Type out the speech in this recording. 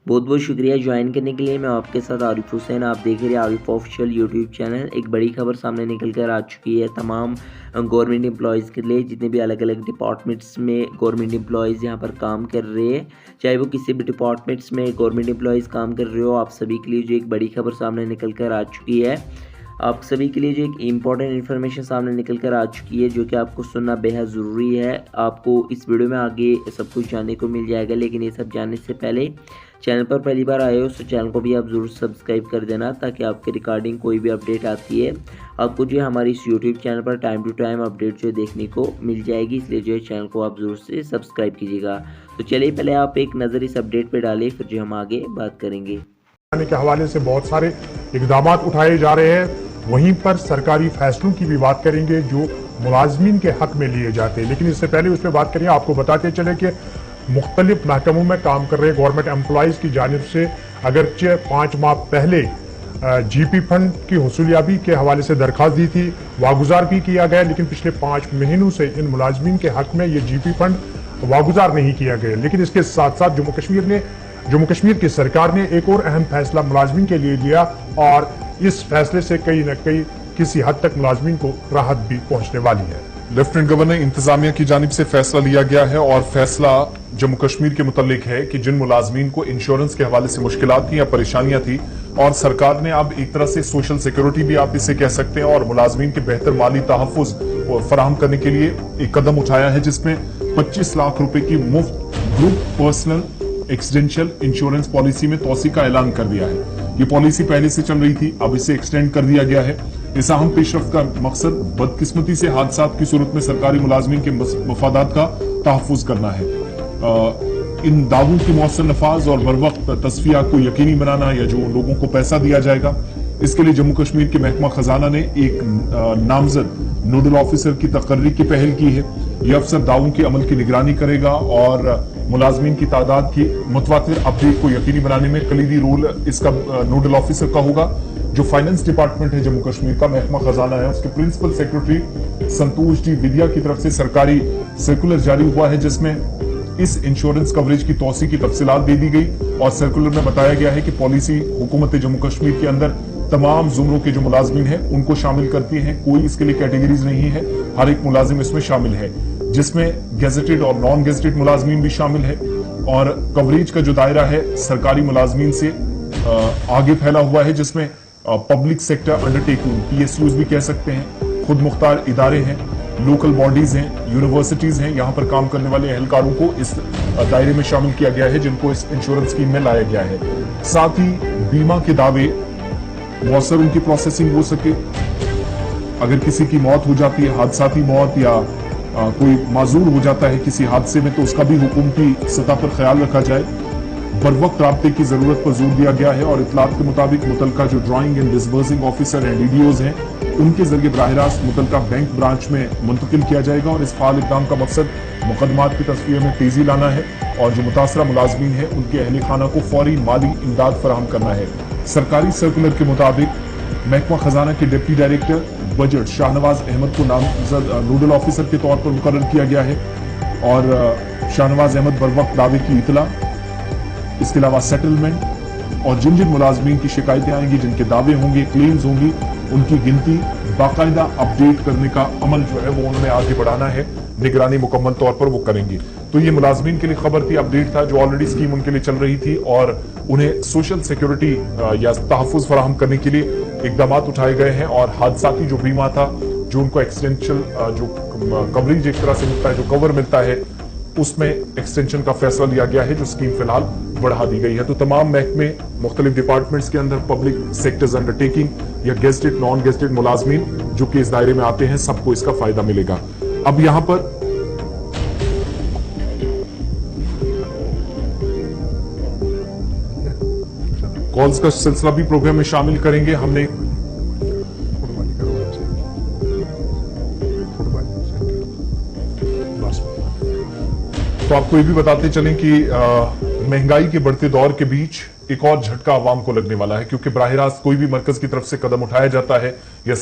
बहुत बहुत शुक्रिया ज्वाइन करने के लिए। मैं आपके साथ आरिफ हुसैन, आप देख रहे हैं आरिफ ऑफिशियल यूट्यूब चैनल। एक बड़ी खबर सामने निकल कर आ चुकी है तमाम गवर्नमेंट एम्प्लॉयज़ के लिए, जितने भी अलग अलग डिपार्टमेंट्स में गवर्नमेंट एम्प्लॉयज़ यहाँ पर काम कर रहे हैं, चाहे वो किसी भी डिपार्टमेंट्स में गवर्नमेंट एम्प्लॉयज़ काम कर रहे हो, आप सभी के लिए जो एक बड़ी खबर सामने निकल कर आ चुकी है। आप सभी के लिए जो एक इम्पॉर्टेंट इन्फॉर्मेशन सामने निकल कर आ चुकी है, जो कि आपको सुनना बेहद ज़रूरी है। आपको इस वीडियो में आगे सब कुछ जानने को मिल जाएगा, लेकिन ये सब जानने से पहले चैनल पर पहली बार आए हो तो चैनल को भी आप ज़रूर सब्सक्राइब कर देना, ताकि आपके रिगार्डिंग कोई भी अपडेट आती है आपको जो है हमारी इस यूट्यूब चैनल पर टाइम टू टाइम अपडेट जो देखने को मिल जाएगी। इसलिए जो है चैनल को आप ज़रूर से सब्सक्राइब कीजिएगा। तो चलिए पहले आप एक नज़र इस अपडेट पर डालें, फिर जो हम आगे बात करेंगे। के हवाले से बहुत सारे इकदाम उठाए जा रहे हैं, वहीं पर सरकारी फैसलों की भी बात करेंगे जो मुलाजमीन के हक में लिए जाते हैं। लेकिन इससे पहले उस पर बात करेंगे, आपको बताते चले कि मुख्तलिफ महकमों में काम कर रहे गवर्नमेंट एम्प्लॉयज़ की जानिब से अगरचे 5 माह पहले जीपी फंड की हुसूलियाबी के हवाले से दरख्वास्त दी थी, वागुजार भी किया गया, लेकिन पिछले 5 महीनों से इन मुलाजमीन के हक में ये जीपी फंड वागुजार नहीं किया गया। लेकिन इसके साथ साथ जम्मू कश्मीर की सरकार ने एक और अहम फैसला मुलाजमीन के लिए लिया, और इस फैसले से कहीं न कहीं किसी हद तक मुलाजमीन को राहत भी पहुंचने वाली है। लेफ्टिनेंट गवर्नर इंतजामिया की जानिब से फैसला लिया गया है, और फैसला जम्मू कश्मीर के मुतालिक है कि जिन मुलाजमीन को इंश्योरेंस के हवाले से मुश्किलात थी या परेशानियां थी, और सरकार ने अब एक तरह से सोशल सिक्योरिटी भी आप इसे कह सकते हैं, और मुलाजमीन के बेहतर माली तहफ़्फ़ुज़ फराहम करने के लिए एक कदम उठाया है, जिसमें 25 लाख रुपए की मुफ्त group personal accidental insurance policy में तोसी का ऐलान कर दिया है। ये पॉलिसी पहले से चल रही थी, अब इसे एक्सटेंड कर दिया गया है। इस अहम पेशरफ्त का मकसद बदकिस्मती से हादसात की सूरत में सरकारी मुलाजमीन के मफादात का तहफ़्फ़ुज़ करना है। इन दावों की मौसर नफाज और बर वक्त तस्फिया को यकीनी बनाना, या जो लोगों को पैसा दिया जाएगा, इसके लिए जम्मू कश्मीर के महकमा खजाना ने एक नामजद नोडल ऑफिसर की तकर्री की पहल की है। यह अफसर दावों के अमल की निगरानी करेगा और मुलाजमीन की तादाद की मुतवातिर अपडेट को यकीनी बनाने में कलीदी रोल इसका नोडल ऑफिसर का होगा। जो फाइनेंस डिपार्टमेंट है जम्मू कश्मीर का, महकमा खजाना है, उसके प्रिंसिपल सेक्रेटरी संतोष जी विद्या की तरफ से सरकारी सर्कुलर जारी हुआ है, जिसमें इस इंश्योरेंस कवरेज की तौसी की तफसीलात दे दी गई, और सर्कुलर में बताया गया है कि पॉलिसी हुकूमत जम्मू कश्मीर के अंदर तमाम जुमरों के जो मुलाजमीन हैं उनको शामिल करती हैं। कोई इसके लिए कैटेगरीज नहीं है, हर एक मुलाजिम इसमें शामिल है, जिसमें गेजेटेड और नॉन गेजेटेड मुलाजमीन भी शामिल है। और कवरेज का जो दायरा है सरकारी मुलाजमीन से आगे फैला हुआ है, जिसमें पब्लिक सेक्टर अंडरटेकिंग, PSUs भी कह सकते हैं, खुद मुख्तार इदारे हैं, लोकल बॉडीज हैं, यूनिवर्सिटीज हैं, यहाँ पर काम करने वाले एहलकारों को इस दायरे में शामिल किया गया है, जिनको इस इंश्योरेंस स्कीम में लाया गया है। साथ ही बीमा के दावे मौसर उनकी प्रोसेसिंग हो सके, अगर किसी की मौत हो जाती है, हादसाती मौत, या कोई माजूर हो जाता है किसी हादसे में, तो उसका भी हुकूमती सतह पर ख्याल रखा जाए। बर वक्त राब्ते की जरूरत पर जोर दिया गया है, और इतलात के मुताबिक मुतलका जो drawing and disbursing officer and DDOs हैं, उनके जरिए बराह रास्त मुतलका बैंक ब्रांच में मुंतकिल किया जाएगा। और इस फाल इक़दाम का मकसद मुकदमात की तस्वीर में तेजी लाना है, और जो मुतासरा मुलाजमीन है उनके अहल खाना को फौरी माली इमदाद फराहम करना है। सरकारी सर्कुलर के मुताबिक महकमा खजाना के deputy director budget Shahnawaz Ahmad को नामजद नोडल ऑफिसर के तौर पर मुकर्रर किया गया है, और शाहनवाज अहमद बर वक्त दावे की इतला, इसके अलावा सेटलमेंट और जिन जिन मुलाजमीन की शिकायतें आएंगी, जिनके दावे होंगे, क्लेम्स होंगी, उनकी गिनती बाकायदा अपडेट करने का अमल जो है वो उन्होंने आगे बढ़ाना है, निगरानी मुकम्मल तौर पर वो करेंगी। तो ये मुलाजमीन के लिए खबर थी, अपडेट था, जो ऑलरेडी स्कीम उनके लिए चल रही थी, और उन्हें सोशल सिक्योरिटी या तहफ़्फ़ुज़ फराहम करने के लिए इकदाम उठाए गए हैं। और हादसाती जो बीमा था, जो उनको एक्सटेंशियल जो कवरेज एक तरह से मिलता है, जो कवर मिलता है, उसमें एक्सटेंशन का फैसला लिया गया है, जो स्कीम फिलहाल बढ़ा दी गई है। तो तमाम महकमे, मुख्तलिफ डिपार्टमेंट्स के अंदर पब्लिक सेक्टर्स अंडरटेकिंग या गेजेटेड नॉन गेजेटेड मुलाजमीन जो कि इस दायरे में आते हैं, सबको इसका फायदा मिलेगा। अब यहां पर कॉल्स का सिलसिला भी प्रोग्राम में शामिल करेंगे। हमने तो आपको ये भी बताते चलें कि महंगाई के बढ़ते दौर के बीच एक और झटका आवाम को लगने वाला है, क्योंकि बराह रास्त कोई भी मरकज की तरफ से कदम उठाया जाता है या